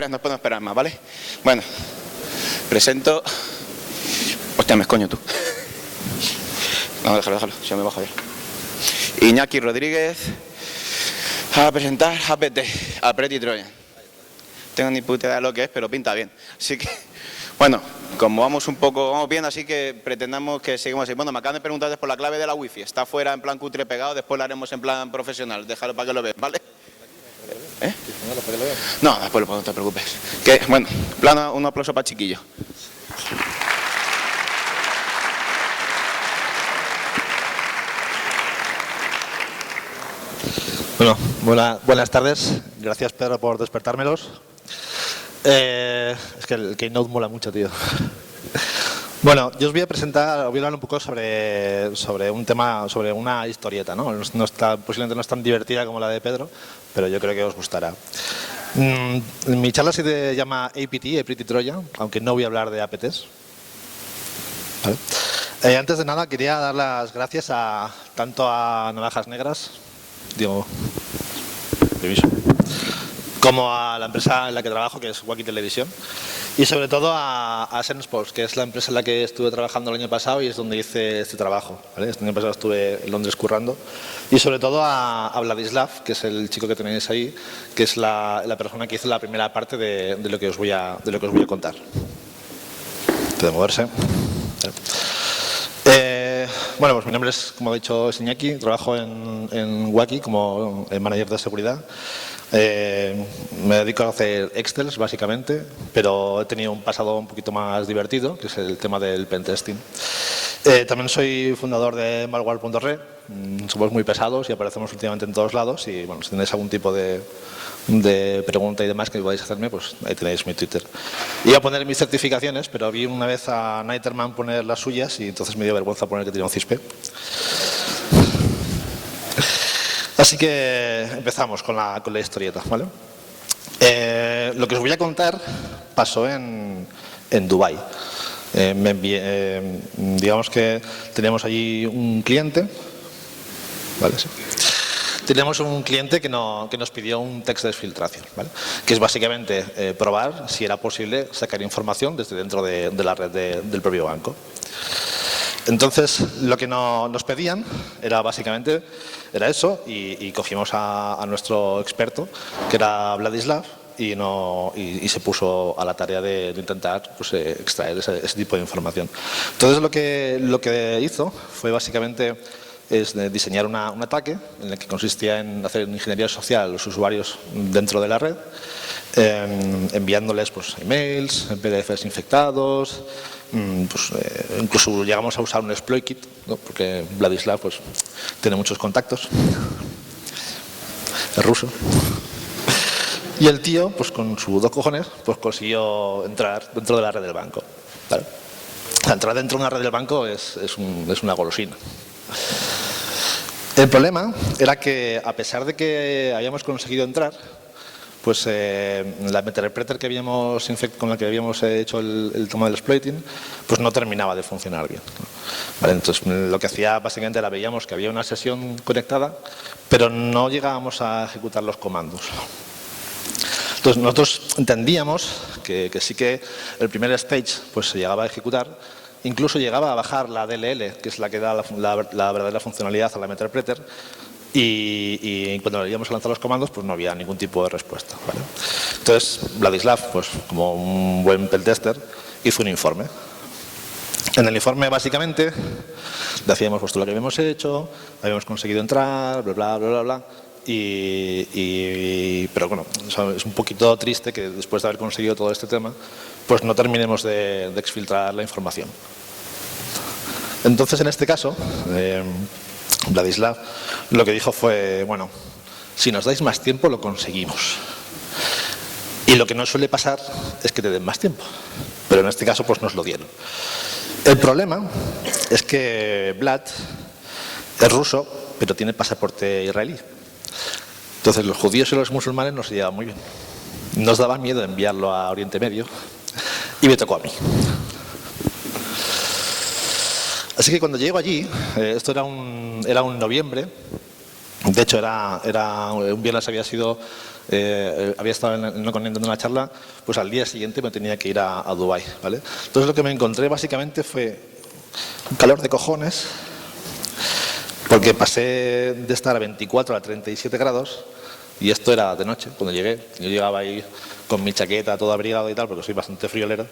no podemos esperar más, ¿vale? Bueno, presento... Hostia, me escoño tú. No, déjalo, yo me bajo ya. Iñaki Rodríguez a presentar APT, a Pretty Trojan. No tengo ni puta idea de lo que es, pero pinta bien. Así que, bueno, como vamos bien, así que pretendamos que sigamos así. Bueno, me acaban de preguntar después la clave de la wifi. Está fuera en plan cutre pegado, después la haremos en plan profesional. Déjalo para que lo veas, ¿vale? ¿Eh? No, después no te preocupes. Que, bueno, un aplauso para Chiquillo. Bueno, buenas tardes. Gracias, Pedro, por despertármelos. Es que el Keynote mola mucho, tío. Bueno, yo os voy a hablar un poco sobre un tema, sobre una historieta, ¿no? Posiblemente no es tan divertida como la de Pedro, pero yo creo que os gustará. Mi charla se llama APT, A Pretty Trojan, aunque no voy a hablar de APTs. ¿Vale? Antes de nada, quería dar las gracias tanto a Navajas Negras, como a la empresa en la que trabajo, que es Wacky Televisión, y sobre todo a Sensports, que es la empresa en la que estuve trabajando el año pasado y es donde hice este trabajo, ¿vale? Este año pasado estuve en Londres currando, y sobre todo a Vladislav, que es el chico que tenéis ahí, que es la persona que hizo la primera parte de lo que os voy a contar. Puede moverse. Bueno, pues mi nombre es, como he dicho, Iñaki, trabajo en Wacky como manager de seguridad. Me dedico a hacer Excels, básicamente, pero he tenido un pasado un poquito más divertido, que es el tema del pentesting. También soy fundador de Malware.re. Somos muy pesados y aparecemos últimamente en todos lados y, bueno, si tenéis algún tipo de pregunta y demás que podáis hacerme, pues ahí tenéis mi Twitter. Iba a poner mis certificaciones, pero vi una vez a Niterman poner las suyas y entonces me dio vergüenza poner que tenía un CISP. Así que empezamos con la historieta, ¿vale? Lo que os voy a contar pasó en Dubái. Digamos que teníamos allí un cliente, ¿vale? Sí. Tenemos un cliente que nos pidió un text de exfiltración, ¿vale? Que es básicamente probar si era posible sacar información desde dentro de la red del propio banco. Entonces, lo que nos pedían era básicamente eso y cogimos a nuestro experto, que era Vladislav, y se puso a la tarea de intentar, pues, extraer ese tipo de información. Entonces, lo que hizo fue básicamente diseñar un ataque en el que consistía en hacer ingeniería social a los usuarios dentro de la red, enviándoles, pues, emails, PDFs infectados, pues, incluso llegamos a usar un exploit kit, ¿no? Porque Vladislav, pues, tiene muchos contactos, es ruso. Y el tío, pues, con sus dos cojones, pues, consiguió entrar dentro de la red del banco, ¿vale? Entrar dentro de una red del banco es una golosina. El problema era que, a pesar de que habíamos conseguido entrar, pues la Meterpreter con la que habíamos hecho el tema del exploiting, pues no terminaba de funcionar bien, ¿vale? Entonces, lo que hacía básicamente era veíamos que había una sesión conectada, pero no llegábamos a ejecutar los comandos. Entonces, nosotros entendíamos que sí que el primer stage pues se llegaba a ejecutar. Incluso llegaba a bajar la DLL, que es la que da la verdadera funcionalidad a la Meterpreter, y cuando íbamos a lanzar los comandos, pues no había ningún tipo de respuesta, ¿vale? Entonces, Vladislav, pues como un buen pentester, hizo un informe. En el informe, básicamente, decíamos pues todo lo que habíamos hecho, habíamos conseguido entrar, bla, bla, bla, bla, bla. Pero bueno, es un poquito triste que después de haber conseguido todo este tema, pues no terminemos de exfiltrar la información. Entonces, en este caso, Vladislav lo que dijo fue, bueno, si nos dais más tiempo lo conseguimos. Y lo que no suele pasar es que te den más tiempo, pero en este caso pues nos lo dieron. El problema es que Vlad es ruso, pero tiene pasaporte israelí. Entonces los judíos y los musulmanes no se llevaban muy bien. Nos daba miedo enviarlo a Oriente Medio y me tocó a mí. Así que cuando llego allí, esto era un noviembre, de hecho era un viernes, había sido había estado en una charla, pues al día siguiente me tenía que ir a Dubái, ¿vale? Entonces lo que me encontré básicamente fue un calor de cojones, porque pasé de estar a 24 a 37 grados, y esto era de noche, cuando llegué. Yo llegaba ahí con mi chaqueta, todo abrigado y tal, porque soy bastante friolero,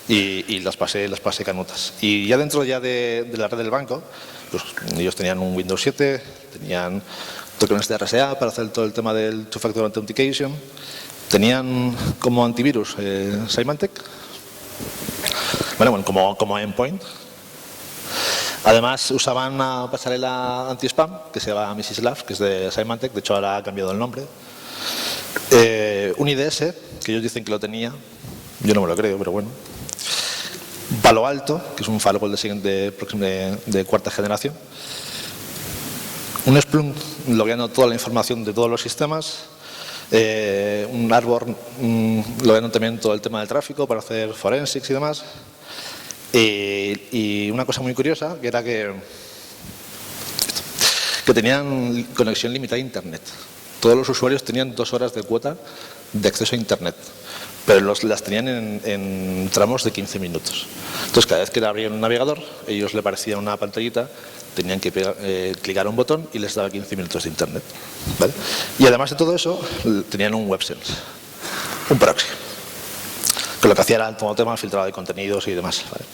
y las pasé canutas. Y ya dentro de la red del banco, pues ellos tenían un Windows 7, tenían tokens de RSA para hacer todo el tema del Two-Factor Authentication, tenían como antivirus Symantec, bueno, como endpoint. Además usaban una pasarela anti-spam que se llama Mrs. Love, que es de Symantec, de hecho ahora ha cambiado el nombre. Un IDS, que ellos dicen que lo tenía, yo no me lo creo, pero bueno. Palo Alto, que es un firewall de cuarta generación. Un Splunk logueando toda la información de todos los sistemas. Un Arbor logueando también todo el tema del tráfico para hacer forensics y demás. Y una cosa muy curiosa, que era que tenían conexión limitada a Internet. Todos los usuarios tenían 2 horas de cuota de acceso a Internet, pero las tenían en tramos de 15 minutos. Entonces, cada vez que abrían un navegador, ellos le parecía una pantallita, tenían que clicar un botón y les daba 15 minutos de Internet, ¿vale? Y además de todo eso, tenían un WebSense, un proxy, que lo que hacía era todo tema filtrado de contenidos y demás, ¿vale?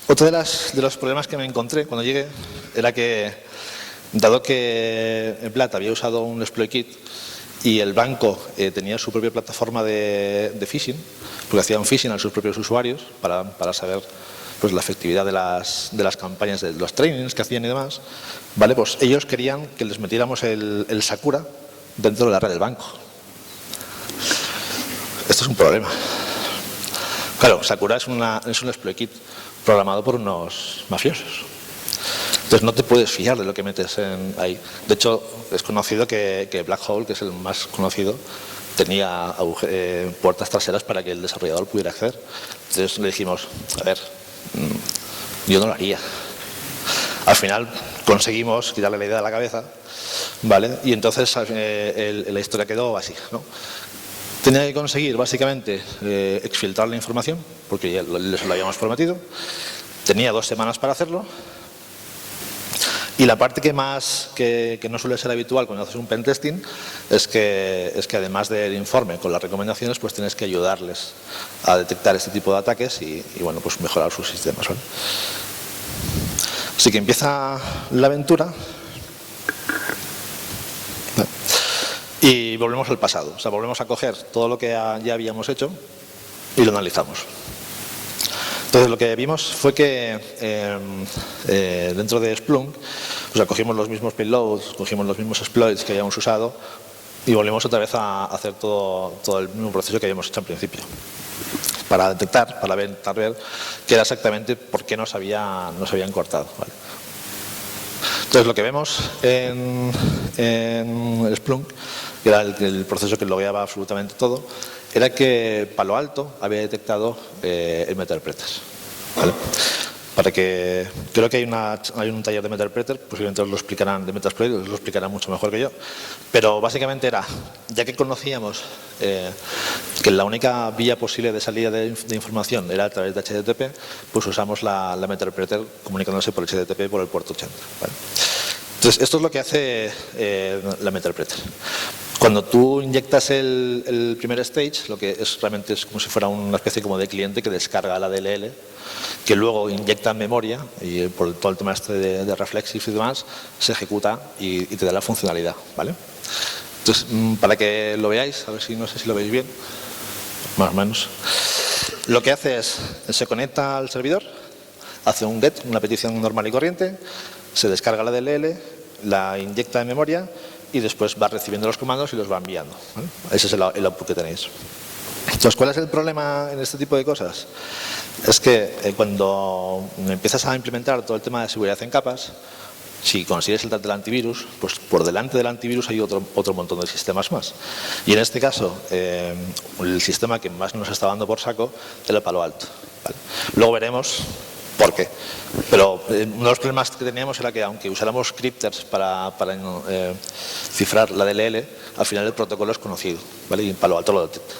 Otro de los problemas que me encontré cuando llegué era que, dado que Vlad había usado un exploit kit y el banco tenía su propia plataforma de phishing, porque hacían phishing a sus propios usuarios para saber pues, la efectividad de las campañas, de los trainings que hacían y demás, ¿vale? Pues ellos querían que les metiéramos el Sakura dentro de la red del banco. Esto es un problema. Claro, Sakura es un exploit kit programado por unos mafiosos. Entonces no te puedes fiar de lo que metes ahí. De hecho, es conocido que Black Hole, que es el más conocido, tenía puertas traseras para que el desarrollador pudiera acceder. Entonces le dijimos, a ver, yo no lo haría. Al final conseguimos quitarle la idea de la cabeza, ¿vale? Y entonces la historia quedó así, ¿no? Tenía que conseguir básicamente exfiltrar la información, porque ya les lo habíamos prometido. Tenía 2 semanas para hacerlo. Y la parte que no suele ser habitual cuando haces un pentesting es que además del informe con las recomendaciones, pues tienes que ayudarles a detectar este tipo de ataques y bueno, pues mejorar sus sistemas, ¿vale? Así que empieza la aventura. Y volvemos al pasado, o sea, volvemos a coger todo lo que ya habíamos hecho y lo analizamos. Entonces lo que vimos fue que dentro de Splunk, o sea, cogimos los mismos payloads, cogimos los mismos exploits que habíamos usado y volvemos otra vez a hacer todo el mismo proceso que habíamos hecho al principio, para detectar, para ver qué era exactamente por qué nos habían cortado, ¿vale? Entonces lo que vemos en Splunk, que era el proceso que logueaba absolutamente todo, era que Palo Alto había detectado el Meterpreter, ¿vale? Creo que hay un taller de Meterpreter, posiblemente os lo explicarán, de Metasploit, os lo explicarán mucho mejor que yo, pero básicamente era, ya que conocíamos que la única vía posible de salida de información era a través de HTTP, pues usamos la Meterpreter comunicándose por HTTP por el puerto 80, ¿vale? Entonces, esto es lo que hace la Meterpreter. Cuando tú inyectas el primer stage, lo que realmente es como si fuera una especie como de cliente que descarga la DLL, que luego inyecta en memoria y por todo el tema este de reflexive y demás, se ejecuta y te da la funcionalidad, ¿vale? Entonces, para que lo veáis, a ver si no sé si lo veis bien, más o menos. Lo que hace es, se conecta al servidor, hace un GET, una petición normal y corriente, se descarga la DLL, la inyecta en memoria y después va recibiendo los comandos y los va enviando, ¿vale? Ese es el output que tenéis. Entonces, ¿cuál es el problema en este tipo de cosas? Es que cuando empiezas a implementar todo el tema de seguridad en capas, si consigues saltarte el antivirus, pues por delante del antivirus hay otro montón de sistemas más. Y en este caso, el sistema que más nos está dando por saco es el Palo Alto, ¿vale? Luego veremos por qué. Pero uno de los problemas que teníamos era que aunque usáramos scripters para cifrar la DLL, al final el protocolo es conocido, ¿vale? Y en Palo Alto lo detecta.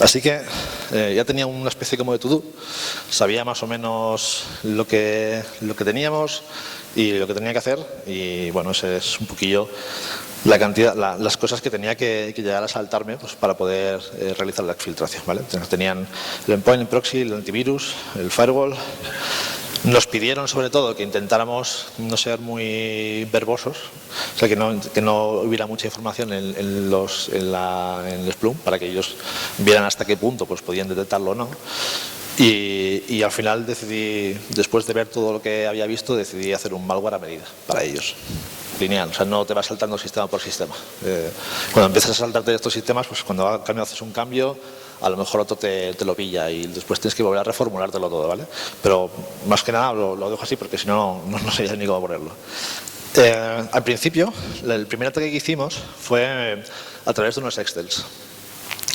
Así que ya tenía una especie como de to-do, sabía más o menos lo que teníamos y lo que tenía que hacer, y bueno, ese es un poquillo la cantidad, las cosas que tenía que llegar a saltarme pues, para poder realizar la exfiltración, ¿vale? Tenían el endpoint, el proxy, el antivirus, el firewall. Nos pidieron sobre todo que intentáramos no ser muy verbosos, o sea, que no hubiera mucha información en el Splunk para que ellos vieran hasta qué punto pues, podían detectarlo o no. Y al final decidí, después de ver todo lo que había visto, decidí hacer un malware a medida para ellos. Lineal, o sea, no te vas saltando sistema por sistema. Cuando empiezas a saltarte estos sistemas, pues cuando haces un cambio, a lo mejor otro te lo pilla y después tienes que volver a reformulártelo todo, ¿vale? Pero más que nada lo dejo así porque si no, no sé ni cómo ponerlo. Al principio, el primer ataque que hicimos fue a través de unos Excels.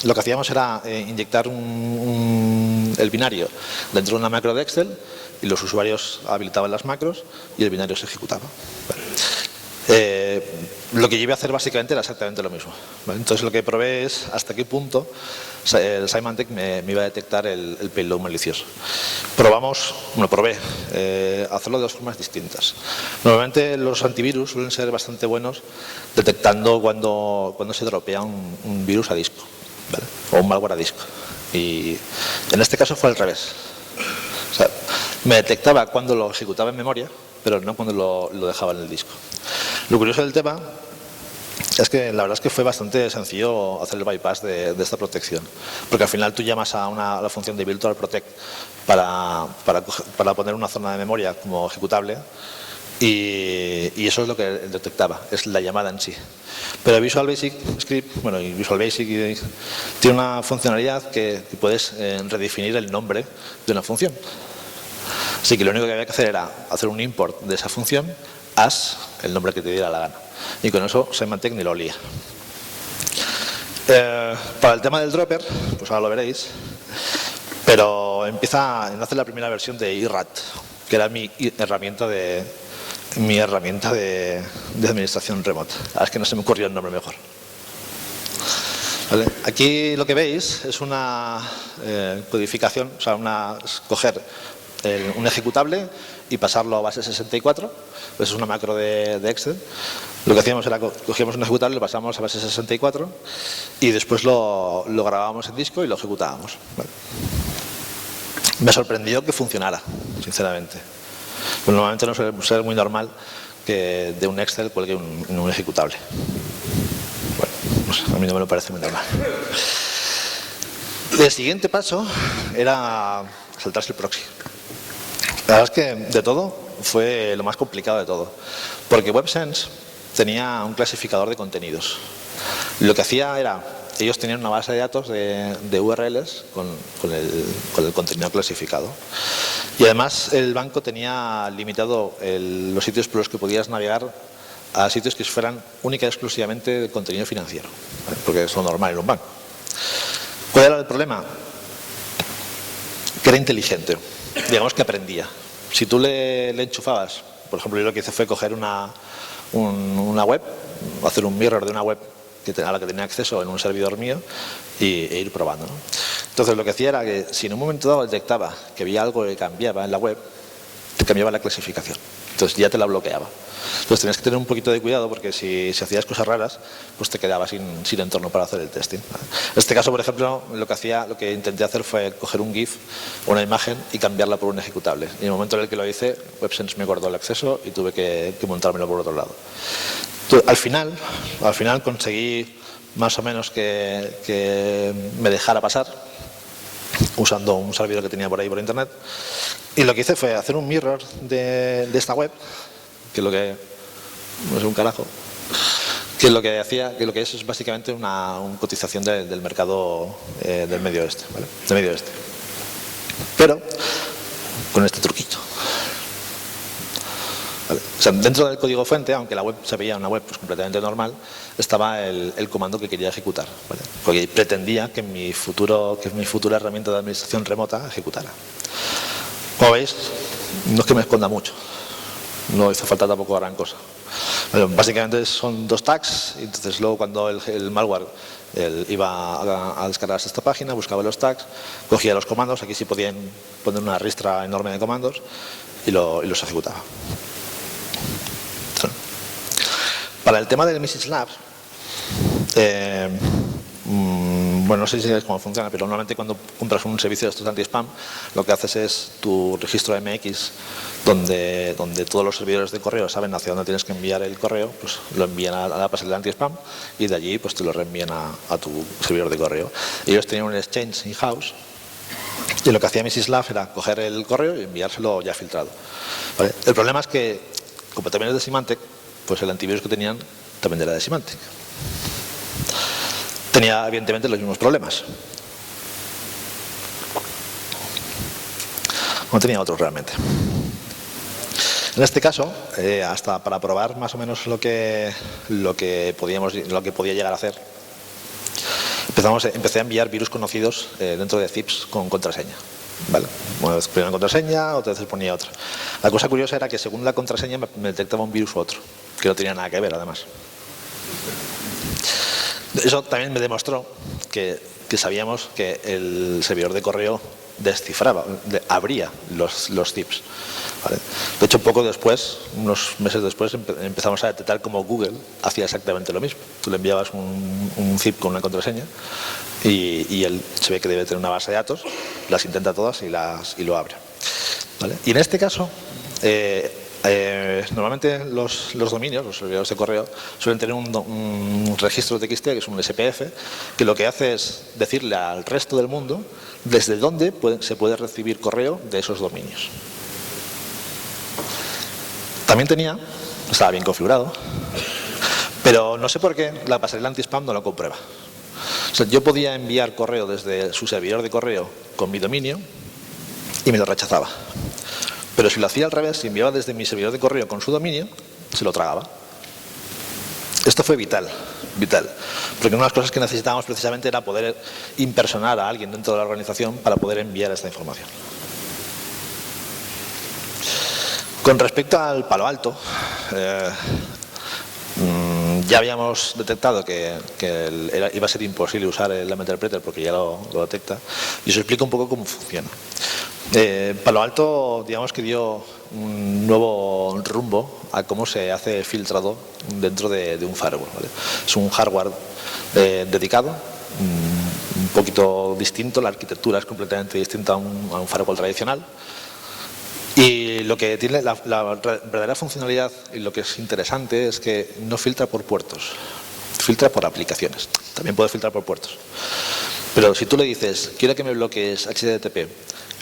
Lo que hacíamos era inyectar el binario dentro de una macro de Excel y los usuarios habilitaban las macros y el binario se ejecutaba. Lo que yo iba a hacer básicamente era exactamente lo mismo, ¿vale? Entonces lo que probé es hasta qué punto el Symantec me iba a detectar el payload malicioso. Probé hacerlo de dos formas distintas. Normalmente los antivirus suelen ser bastante buenos detectando cuando se dropea un virus a disco, ¿vale? O un malware a disco. Y en este caso fue al revés. O sea, me detectaba cuando lo ejecutaba en memoria, pero no cuando lo dejaba en el disco. Lo curioso del tema es que la verdad es que fue bastante sencillo hacer el bypass de esta protección, porque al final tú llamas a la función de virtual protect para poner una zona de memoria como ejecutable y eso es lo que detectaba, es la llamada en sí. Pero Visual Basic Script, bueno, y Visual Basic tiene una funcionalidad que puedes redefinir el nombre de una función. Así que lo único que había que hacer era hacer un import de esa función as el nombre que te diera la gana. Y con eso Symantec ni lo olía. Para el tema del dropper, pues ahora lo veréis, pero nace la primera versión de IRAT, que era mi herramienta de administración remota. Ahora es que no se me ocurrió el nombre mejor. ¿Vale? Aquí lo que veis es una codificación, o sea, coger un ejecutable y pasarlo a base 64. Pues es una macro de Excel. Lo que hacíamos era cogíamos un ejecutable, lo pasábamos a base 64 y después lo grabábamos en disco y lo ejecutábamos. ¿Vale? Me sorprendió que funcionara, sinceramente. Pues normalmente no suele ser muy normal que de un Excel cuelgue un ejecutable. Bueno, no sé, a mí no me lo parece muy normal. El siguiente paso era saltarse el proxy. La verdad es que de todo fue lo más complicado de todo, porque WebSense tenía un clasificador de contenidos. Lo que hacía era, ellos tenían una base de datos de URLs con el contenido clasificado. Y además el banco tenía limitado los sitios por los que podías navegar a sitios que fueran única y exclusivamente de contenido financiero, ¿vale? Porque es lo normal en un banco. ¿Cuál era el problema? Que era inteligente. Digamos que aprendía. Si tú le enchufabas, por ejemplo, yo lo que hice fue coger una web, hacer un mirror de una web a la que tenía acceso en un servidor mío e ir probando, ¿no? Entonces lo que hacía era que si en un momento dado detectaba que había algo que cambiaba en la web, te cambiaba la clasificación. Entonces ya te la bloqueaba. Entonces tenías que tener un poquito de cuidado porque si hacías cosas raras, pues te quedabas sin entorno para hacer el testing. En este caso, por ejemplo, lo que intenté hacer fue coger un GIF o una imagen y cambiarla por un ejecutable. Y en el momento en el que lo hice, WebSense me guardó el acceso y tuve que montármelo por otro lado. Entonces, al final conseguí más o menos que me dejara pasar usando un servidor que tenía por ahí por internet. Y lo que hice fue hacer un mirror de esta web, que lo que no sé un carajo, que lo que es básicamente una cotización del mercado del Medio Oeste, ¿vale? Del Medio Oeste. Pero con este truquito. ¿Vale? O sea, dentro del código fuente, aunque la web se veía una web pues, completamente normal, estaba el comando que quería ejecutar, ¿vale? Porque pretendía que mi futura herramienta de administración remota ejecutara. Como veis, no es que me esconda mucho, no hizo falta tampoco gran cosa. Bueno, básicamente son 2 tags, y entonces luego cuando el malware iba a descargarse esta página, buscaba los tags, cogía los comandos, aquí sí podían poner una ristra enorme de comandos y los ejecutaba. Para el tema del Message Labs, bueno, no sé si sabéis cómo funciona, pero normalmente cuando compras un servicio de estos anti-spam, lo que haces es tu registro MX, donde todos los servidores de correo saben hacia dónde tienes que enviar el correo, pues lo envían a la pasarela anti-spam y de allí pues te lo reenvían a tu servidor de correo. Ellos tenían un exchange in-house y lo que hacía Mrs. Love era coger el correo y enviárselo ya filtrado. ¿Vale? El problema es que, como también es de Symantec, pues el antivirus que tenían también era de Symantec. Tenía evidentemente los mismos problemas. No tenía otros realmente. En este caso, hasta para probar más o menos lo que podía llegar a hacer, empecé a enviar virus conocidos dentro de zips con contraseña. ¿Vale? Una vez ponía una contraseña, otra vez ponía otra. La cosa curiosa era que según la contraseña me detectaba un virus u otro, que no tenía nada que ver además. Eso también me demostró que sabíamos que el servidor de correo descifraba, abría los zips. ¿Vale? De hecho, poco después, unos meses después, empezamos a detectar cómo Google hacía exactamente lo mismo. Tú le enviabas un zip con una contraseña y él se ve que debe tener una base de datos, las intenta todas y lo abre. ¿Vale? Y en este caso, normalmente los dominios, los servidores de correo, suelen tener un registro TXT, que es un SPF, que lo que hace es decirle al resto del mundo desde dónde se puede recibir correo de esos dominios. También estaba bien configurado, pero no sé por qué la pasarela anti-spam no lo comprueba. O sea, yo podía enviar correo desde su servidor de correo con mi dominio y me lo rechazaba. Pero si lo hacía al revés, si enviaba desde mi servidor de correo con su dominio, se lo tragaba. Esto fue vital, porque una de las cosas que necesitábamos precisamente era poder impersonar a alguien dentro de la organización para poder enviar esta información. Con respecto al Palo Alto, ya habíamos detectado que iba a ser imposible usar el MTerpreter porque ya lo detecta, y os explico un poco cómo funciona. Palo Alto, digamos que dio un nuevo rumbo a cómo se hace filtrado dentro de un firewall. ¿Vale? Es un hardware dedicado, un poquito distinto, la arquitectura es completamente distinta a un firewall tradicional. Y lo que tiene la verdadera funcionalidad y lo que es interesante es que no filtra por puertos, filtra por aplicaciones. También puede filtrar por puertos. Pero si tú le dices, quiero que me bloquees HTTP,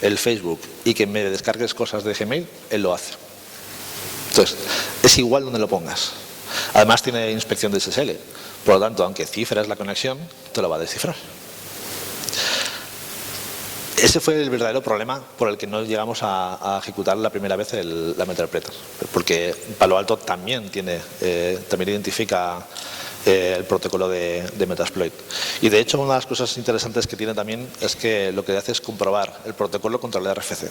el Facebook y que me descargues cosas de Gmail, él lo hace. Entonces, es igual donde lo pongas. Además tiene inspección de SSL. Por lo tanto, aunque cifres la conexión, te lo va a descifrar. Ese fue el verdadero problema por el que no llegamos a ejecutar la primera vez la MTerpreter, porque Palo Alto también identifica el protocolo de Metasploit. Y de hecho, una de las cosas interesantes que tiene también es que lo que hace es comprobar el protocolo contra el RFC.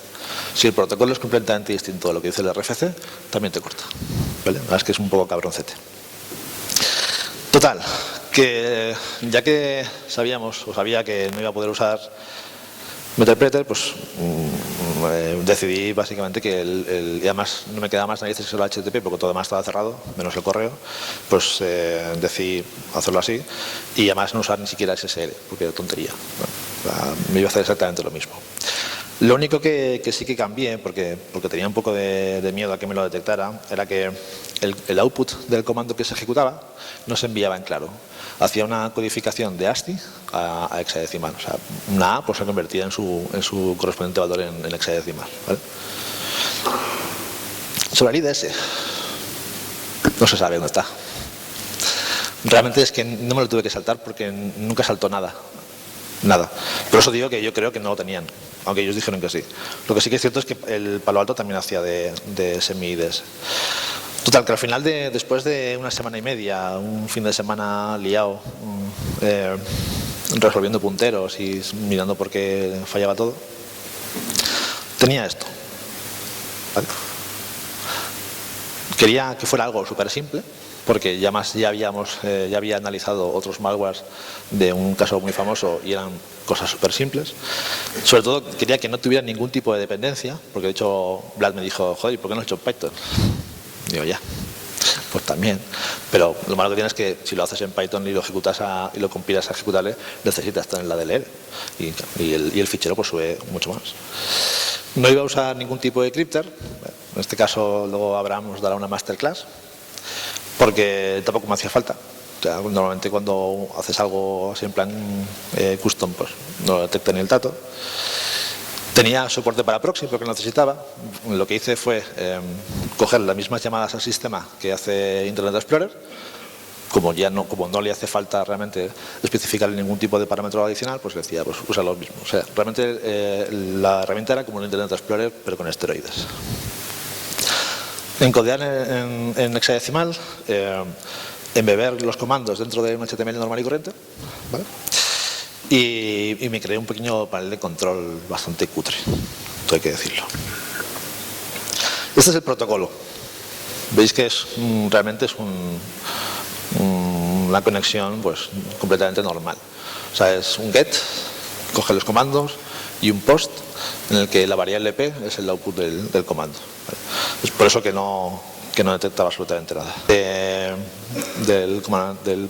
Si el protocolo es completamente distinto de lo que dice el RFC, también te corta. ¿Vale? La verdad es que es un poco cabroncete. Total, que ya que sabía que no iba a poder usar MTerpreter, pues decidí básicamente que y además no me quedaba más narices que solo HTTP porque todo demás estaba cerrado, menos el correo, pues decidí hacerlo así y además no usar ni siquiera SSL, porque era tontería. Bueno, me iba a hacer exactamente lo mismo. Lo único que sí que cambié, porque tenía un poco de miedo a que me lo detectara, era que el output del comando que se ejecutaba no se enviaba en claro. Hacía una codificación de ASCII a hexadecimal. O sea, una A pues se convertía en su correspondiente valor en hexadecimal. ¿Vale? Sobre el IDS, no se sabe dónde está. Realmente es que no me lo tuve que saltar porque nunca saltó nada. Nada. Por eso digo que yo creo que no lo tenían, aunque ellos dijeron que sí. Lo que sí que es cierto es que el Palo Alto también hacía de semi-IDS. Total, que al final, después de una semana y media, un fin de semana liado, resolviendo punteros y mirando por qué fallaba todo, tenía esto. ¿vale? Quería que fuera algo súper simple, porque ya había analizado otros malwares de un caso muy famoso y eran cosas súper simples. Sobre todo quería que no tuviera ningún tipo de dependencia, porque de hecho Vlad me dijo, joder, ¿por qué no lo he hecho en Python? Digo, ya, pues también. Pero lo malo que tienes es que si lo haces en Python y lo ejecutas y lo compilas a ejecutable, necesitas estar en la DLL y el fichero pues sube mucho más. No iba a usar ningún tipo de crypter. En este caso luego Abraham nos dará una masterclass, porque tampoco me hacía falta. O sea, normalmente cuando haces algo así en plan custom, pues no lo detecta ni el dato. Tenía soporte para proxy porque lo necesitaba. Lo que hice fue coger las mismas llamadas al sistema que hace Internet Explorer. Como no le hace falta realmente especificar ningún tipo de parámetro adicional, pues le decía, pues usa lo mismo. O sea, realmente la herramienta era como un Internet Explorer, pero con esteroides. Encodear en hexadecimal, embeber los comandos dentro de un HTML normal y corriente, ¿vale? Y me creé un pequeño panel de control bastante cutre, todo hay que decirlo. Este es el protocolo. Veis que realmente es una conexión pues completamente normal. O sea, es un get, coge los comandos, y un post en el que la variable p es el output del comando. Es por eso que no detectaba absolutamente nada. Del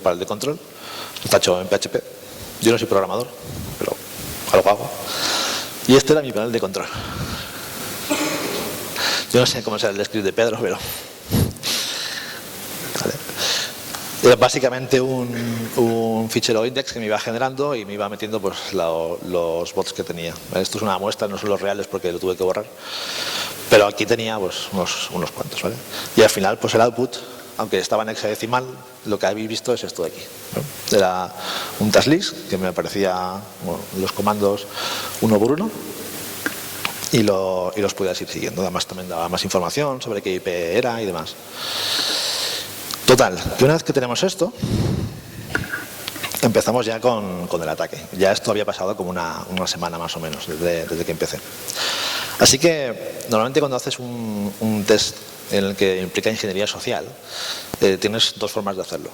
panel de control está hecho en PHP. Yo no soy programador, pero algo hago. Y este era mi panel de control. Yo no sé cómo será el script de Pedro, pero... Vale. Era básicamente un fichero index que me iba generando y me iba metiendo pues, los bots que tenía. Esto es una muestra, no son los reales porque lo tuve que borrar. Pero aquí tenía pues, unos cuantos, ¿vale? Y al final pues el output, aunque estaba en hexadecimal, lo que habéis visto es esto de aquí, ¿no? Era un task list que me aparecía los comandos uno por uno y los podías ir siguiendo. Además también daba más información sobre qué IP era y demás. Total, que una vez que tenemos esto, empezamos ya con el ataque. Ya esto había pasado como una semana más o menos desde que empecé. Así que normalmente cuando haces un test en el que implica ingeniería social, tienes dos formas de hacerlo.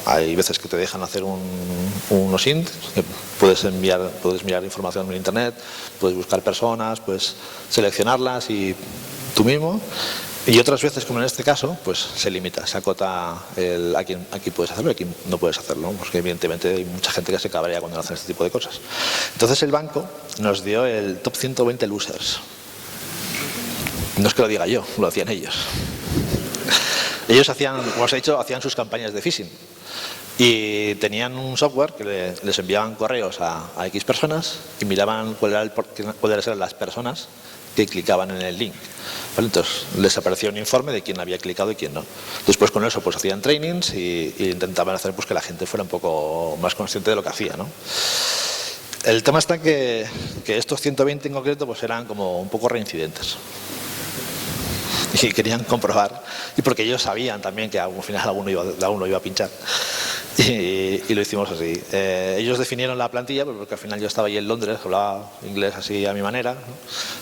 Hay veces que te dejan hacer unos int, que puedes mirar información en internet, puedes buscar personas, puedes seleccionarlas y tú mismo. Y otras veces, como en este caso, pues se limita, se acota aquí puedes hacerlo y aquí no puedes hacerlo, porque evidentemente hay mucha gente que se cabrea cuando hacen este tipo de cosas. Entonces el banco nos dio el top 120 losers. No es que lo diga yo, lo hacían ellos. Ellos hacían, como os he dicho, hacían sus campañas de phishing. Y tenían un software que les enviaban correos a X personas y miraban cuáles eran las personas que clicaban en el link. ¿Vale? Entonces les aparecía un informe de quién había clicado y quién no. Después con eso pues hacían trainings y intentaban hacer pues, que la gente fuera un poco más consciente de lo que hacía, ¿no? El tema está que estos 120 en concreto pues eran como un poco reincidentes. Y querían comprobar, y porque ellos sabían también que al final alguno iba a pinchar. Y lo hicimos así. Ellos definieron la plantilla porque al final yo estaba ahí en Londres, hablaba inglés así a mi manera, ¿no?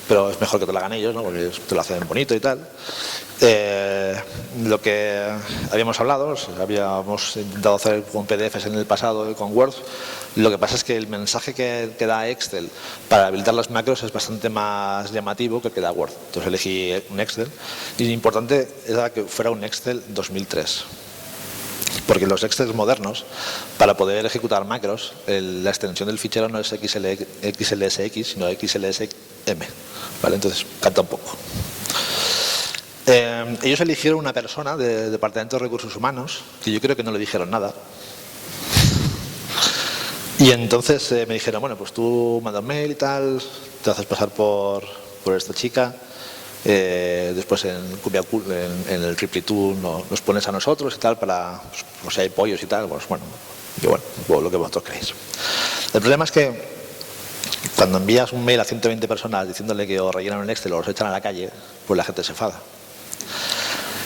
Pero es mejor que te lo hagan ellos, ¿no? Porque te lo hacen bonito y tal. Lo que habíamos hablado, habíamos intentado hacer con PDFs en el pasado con Word. Lo que pasa es que el mensaje que da Excel para habilitar las macros es bastante más llamativo que el que da Word. Entonces elegí un Excel y lo importante era que fuera un Excel 2003. Porque los Excel modernos, para poder ejecutar macros, la extensión del fichero no es XLSX, sino XLSM. ¿Vale? Entonces canta un poco. Ellos eligieron una persona del Departamento de Recursos Humanos, que yo creo que no le dijeron nada. Y entonces me dijeron, bueno, pues tú mandas mail y tal, te haces pasar por esta chica, después en el Ripley2 nos pones a nosotros y tal, para, pues si hay pollos y tal, pues bueno, lo que vosotros creéis. El problema es que cuando envías un mail a 120 personas diciéndole que os rellenan un Excel o os echan a la calle, pues la gente se enfada.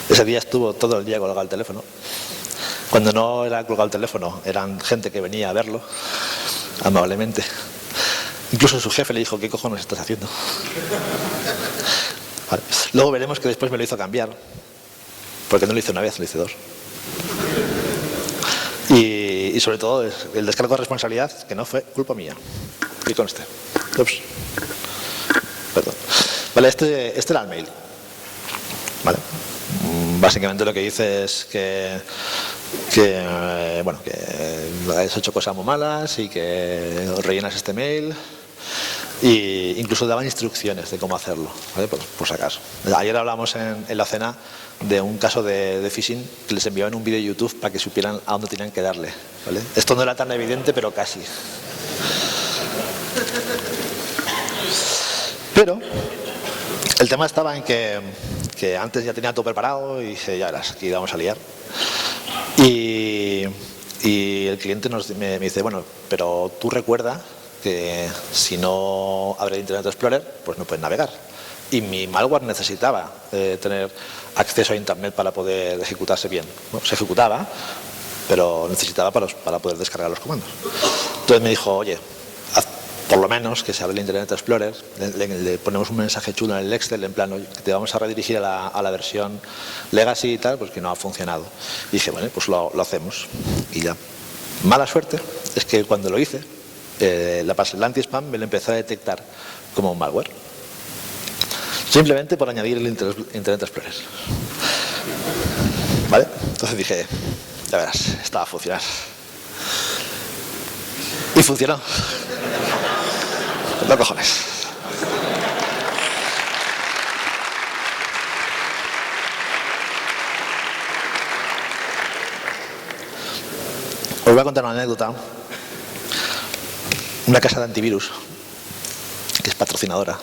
Ese día estuvo todo el día colgado el teléfono. Cuando no era colgado el teléfono, eran gente que venía a verlo, amablemente. Incluso su jefe le dijo, ¿qué cojones estás haciendo? Vale. Luego veremos que después me lo hizo cambiar, porque no lo hice una vez, lo hice 2. Y sobre todo el descargo de responsabilidad, que no fue culpa mía. Y conste. Ups. Perdón. Vale, este era el mail. Vale. Básicamente lo que dice es que has hecho cosas muy malas y que rellenas este mail. Y incluso daban instrucciones de cómo hacerlo, ¿vale? Por si acaso. Ayer hablamos en la cena de un caso de phishing que les enviaban un vídeo de YouTube para que supieran a dónde tenían que darle, ¿vale? Esto no era tan evidente, pero casi. Pero el tema estaba en que antes ya tenía todo preparado y dije, ya verás, aquí vamos a liar. Y el cliente me dice, bueno, pero tú recuerda que si no abre Internet Explorer, pues no puedes navegar. Y mi malware necesitaba tener acceso a Internet para poder ejecutarse bien. Bueno, se ejecutaba, pero necesitaba para poder descargar los comandos. Entonces me dijo, oye, haz por lo menos que se abre el Internet Explorer, le ponemos un mensaje chulo en el Excel, en plan, oye, que te vamos a redirigir a la versión Legacy y tal, pues que no ha funcionado. Y dije, bueno, pues lo hacemos. Y ya. Mala suerte es que cuando lo hice, el anti-spam me lo empezó a detectar como un malware, simplemente por añadir el Internet Explorer. ¿Vale? Entonces dije, ya verás, esto va a funcionar. Y funcionó. Con 2 cojones. Os voy a contar una anécdota. Una casa de antivirus, que es patrocinadora.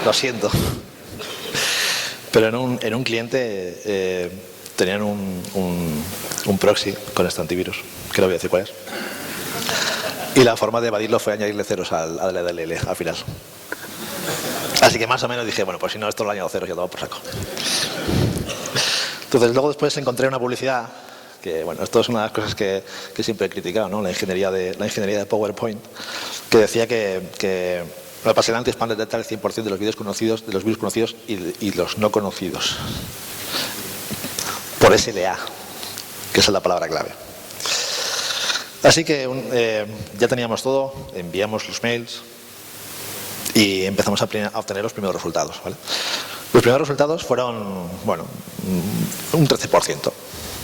Lo siento. Pero en un cliente tenían un proxy con este antivirus, que no voy a decir cuál es. Y la forma de evadirlo fue añadirle ceros al DLL al final. Así que más o menos dije, bueno, pues si no, esto lo añado ceros y ya todo por saco. Entonces luego después encontré una publicidad que, bueno, esto es una de las cosas que siempre he criticado, ¿no? La ingeniería de PowerPoint, que decía que para pasar el anti-spam detectar el 100% de los virus conocidos y los no conocidos. Por SLA, que esa es la palabra clave. Así que ya teníamos todo, enviamos los mails y empezamos a obtener los primeros resultados, ¿vale? Los primeros resultados fueron, bueno, un 13%.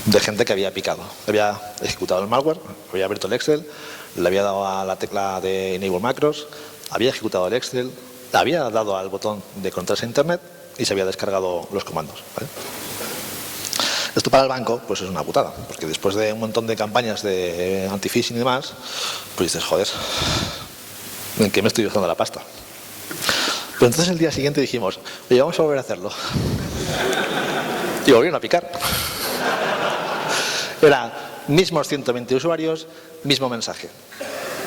De gente que había picado, había ejecutado el malware, había abierto el Excel, le había dado a la tecla de Enable Macros, había ejecutado el Excel, le había dado al botón de conectarse a Internet y se había descargado los comandos, ¿vale? Esto para el banco pues es una putada, porque después de un montón de campañas de anti-phishing y demás, pues dices, joder, ¿en qué me estoy usando la pasta? Pero entonces el día siguiente dijimos, oye, vamos a volver a hacerlo. Y volvieron a picar. Era mismos 120 usuarios, mismo mensaje.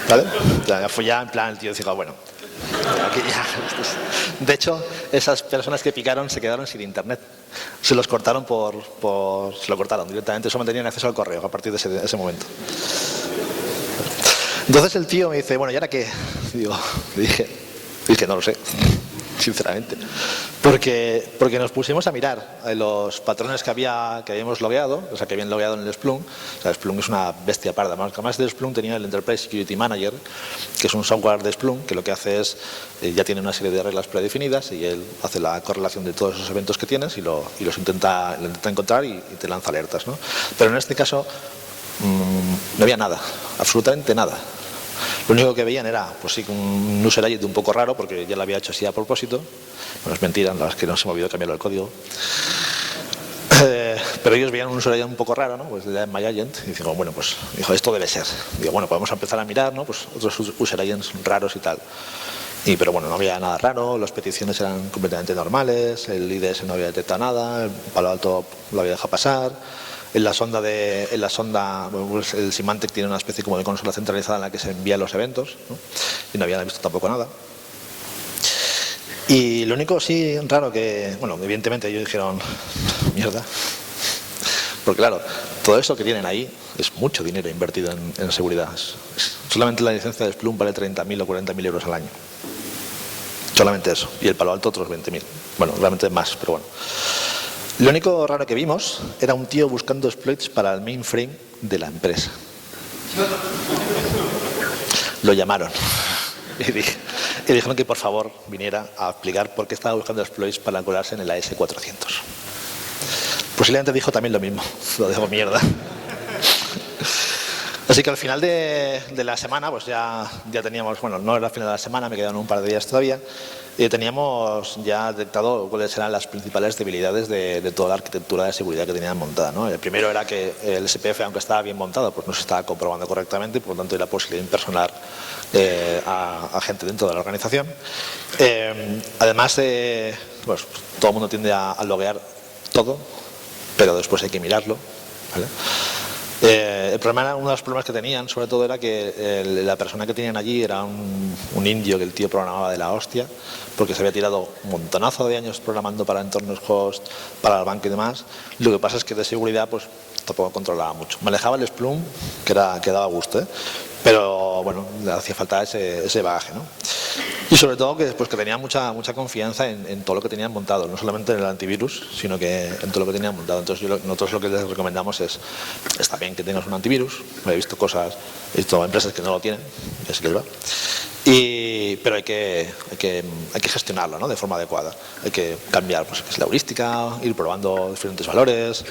¿Vale? Ya fue ya en plan el tío decía, bueno, aquí ya. De hecho, esas personas que picaron se quedaron sin internet. Se los cortaron se lo cortaron directamente, solo tenían acceso al correo a partir de ese momento. Entonces el tío me dice, bueno, ¿y ahora qué? Dije, no lo sé. Sinceramente, porque nos pusimos a mirar los patrones que habíamos logueado, o sea, que habían logueado en el Splunk. O sea, Splunk es una bestia parda. Además de Splunk tenía el Enterprise Security Manager, que es un software de Splunk que lo que hace es, ya tiene una serie de reglas predefinidas y él hace la correlación de todos esos eventos que tienes y los intenta encontrar y te lanza alertas, ¿no? Pero en este caso no había nada, absolutamente nada. Lo único que veían era, pues sí, un user agent un poco raro, porque ya lo había hecho así a propósito. Bueno, es mentira, la verdad es que no se me olvidó cambiarlo el código. Pero ellos veían un user agent un poco raro, ¿no? Pues de My Agent, y digo, bueno, pues, esto debe ser. Digo, bueno, podemos empezar a mirar, ¿no? Pues otros user agents raros y tal. Pero bueno, no había nada raro, las peticiones eran completamente normales, el IDS no había detectado nada, el Palo Alto lo había dejado pasar. En la sonda, bueno, pues el Symantec tiene una especie como de consola centralizada en la que se envían los eventos, ¿no? Y no habían visto tampoco nada. Y lo único sí raro que, bueno, evidentemente ellos dijeron, mierda. Porque claro, todo eso que tienen ahí es mucho dinero invertido en seguridad. Solamente la licencia de Splunk vale 30.000 o 40.000 euros al año. Solamente eso. Y el Palo Alto otros 20.000. Bueno, realmente más, pero bueno. Lo único raro que vimos era un tío buscando exploits para el mainframe de la empresa. Lo llamaron y dijeron que por favor viniera a explicar por qué estaba buscando exploits para colarse en el AS400. Posiblemente dijo también lo mismo. Lo dejo mierda. Así que al final de la semana, pues ya teníamos, bueno, no era el final de la semana, me quedan un par de días todavía, teníamos ya detectado cuáles eran las principales debilidades de toda la arquitectura de seguridad que tenían montada, ¿no? El primero era que el SPF, aunque estaba bien montado, pues no se estaba comprobando correctamente, por lo tanto era posible impersonar a gente dentro de la organización. Además, pues, todo el mundo tiende a loguear todo, pero después hay que mirarlo, ¿vale? El problema, uno de los problemas que tenían, sobre todo, era que la persona que tenían allí era un indio que el tío programaba de la hostia, porque se había tirado un montonazo de años programando para entornos host, para el banco y demás. Lo que pasa es que de seguridad, pues tampoco controlaba mucho. Manejaba el Splunk, que daba gusto, ¿eh? Pero bueno, le hacía falta ese bagaje, ¿no? Y sobre todo que tenía mucha confianza en todo lo que tenían montado, no solamente en el antivirus, sino que en todo lo que tenían montado. Entonces nosotros lo que les recomendamos es, está bien que tengas un antivirus, he visto empresas que no lo tienen, así que va. Pero hay que gestionarlo, ¿no? De forma adecuada. Hay que cambiar pues, la heurística, ir probando diferentes valores.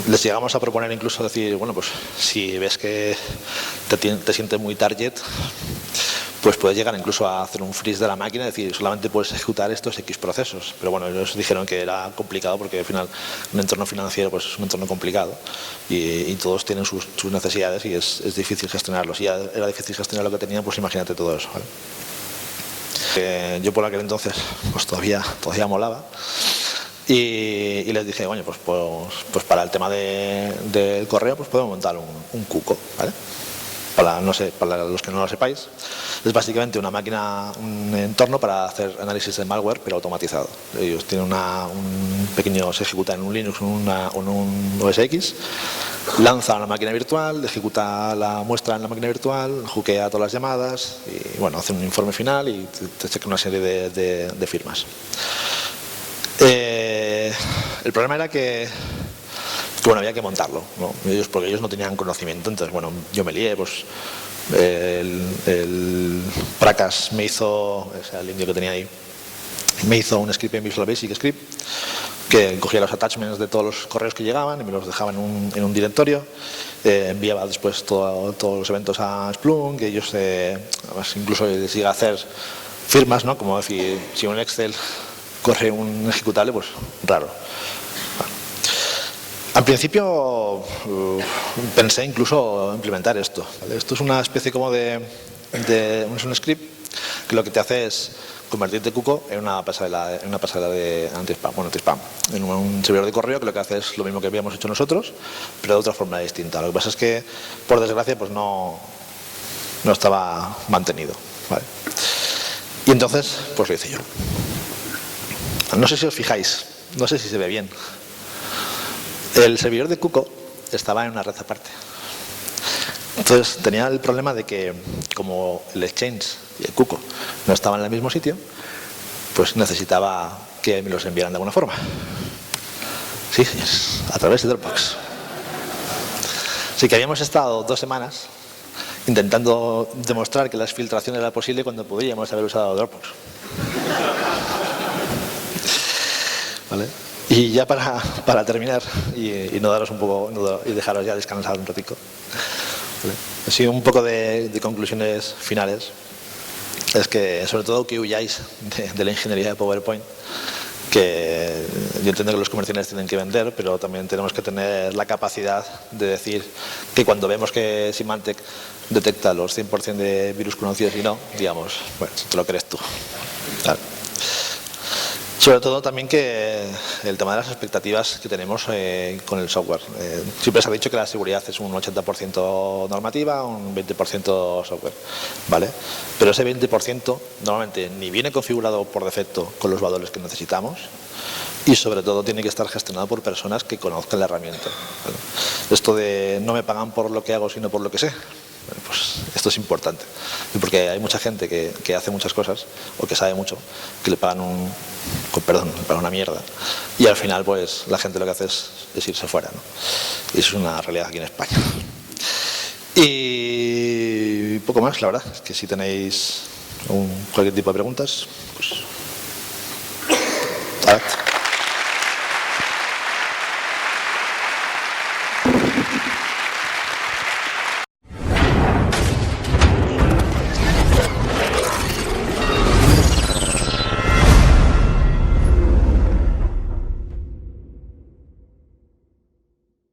Les llegamos a proponer incluso decir, bueno, pues si ves que te sientes muy target, pues puedes llegar incluso a hacer un freeze de la máquina, es decir, solamente puedes ejecutar estos X procesos. Pero bueno, ellos dijeron que era complicado porque al final un entorno financiero pues es un entorno complicado y todos tienen sus necesidades y es difícil gestionarlos. Si ya era difícil gestionar lo que tenían, pues imagínate todo eso, ¿vale? Yo por aquel entonces pues todavía molaba. Y les dije, bueno, pues para el tema del correo pues podemos montar un cuco, ¿vale? Para los que no lo sepáis, es básicamente una máquina, un entorno para hacer análisis de malware, pero automatizado. Ellos tienen un pequeño, se ejecuta en un Linux o en un OS X, lanza una máquina virtual, ejecuta la muestra en la máquina virtual, juquea todas las llamadas y bueno, hace un informe final y te checa una serie de firmas. El problema era que bueno, había que montarlo, ¿no? Porque ellos no tenían conocimiento, entonces bueno, yo me lié, pues el Prakas me hizo, o sea, el indio que tenía ahí, me hizo un script en Visual Basic Script que cogía los attachments de todos los correos que llegaban y me los dejaba en un directorio, enviaba después todos los eventos a Splunk, que ellos además incluso les llega a hacer firmas, ¿no? Como decir, si un Excel corre un ejecutable, pues raro. Al principio pensé incluso implementar esto, ¿vale? Esto es una especie como es un script que lo que te hace es convertirte Cuco en una pasarela de anti-spam, en un servidor de correo que lo que hace es lo mismo que habíamos hecho nosotros, pero de otra forma distinta. Lo que pasa es que, por desgracia, pues no estaba mantenido, ¿vale? Y entonces, pues lo hice yo. No sé si os fijáis, no sé si se ve bien. El servidor de Cuco estaba en una red aparte. Entonces tenía el problema de que como el Exchange y el Cuco no estaban en el mismo sitio, pues necesitaba que me los enviaran de alguna forma. Sí, señores, a través de Dropbox. Así que habíamos estado 2 semanas intentando demostrar que la exfiltración era posible cuando podríamos haber usado Dropbox. ¿Vale? Y ya para terminar y no daros un poco y dejaros ya descansar un ratico, ¿vale? Así un poco de conclusiones finales. Es que sobre todo que huyáis de la ingeniería de PowerPoint, que yo entiendo que los comerciales tienen que vender, pero también tenemos que tener la capacidad de decir que cuando vemos que Symantec detecta los 100% de virus conocidos y no, digamos, bueno, te lo crees tú. Claro. Sobre todo también que el tema de las expectativas que tenemos con el software. Siempre se ha dicho que la seguridad es un 80% normativa, un 20% software, ¿vale? Pero ese 20% normalmente ni viene configurado por defecto con los valores que necesitamos y sobre todo tiene que estar gestionado por personas que conozcan la herramienta, ¿vale? Esto de no me pagan por lo que hago sino por lo que sé, Bueno, pues esto es importante, porque hay mucha gente que hace muchas cosas o que sabe mucho, que le pagan una mierda, y al final pues la gente lo que hace es irse fuera, ¿no? Y eso es una realidad aquí en España. Y poco más, la verdad, es que si tenéis cualquier tipo de preguntas, pues...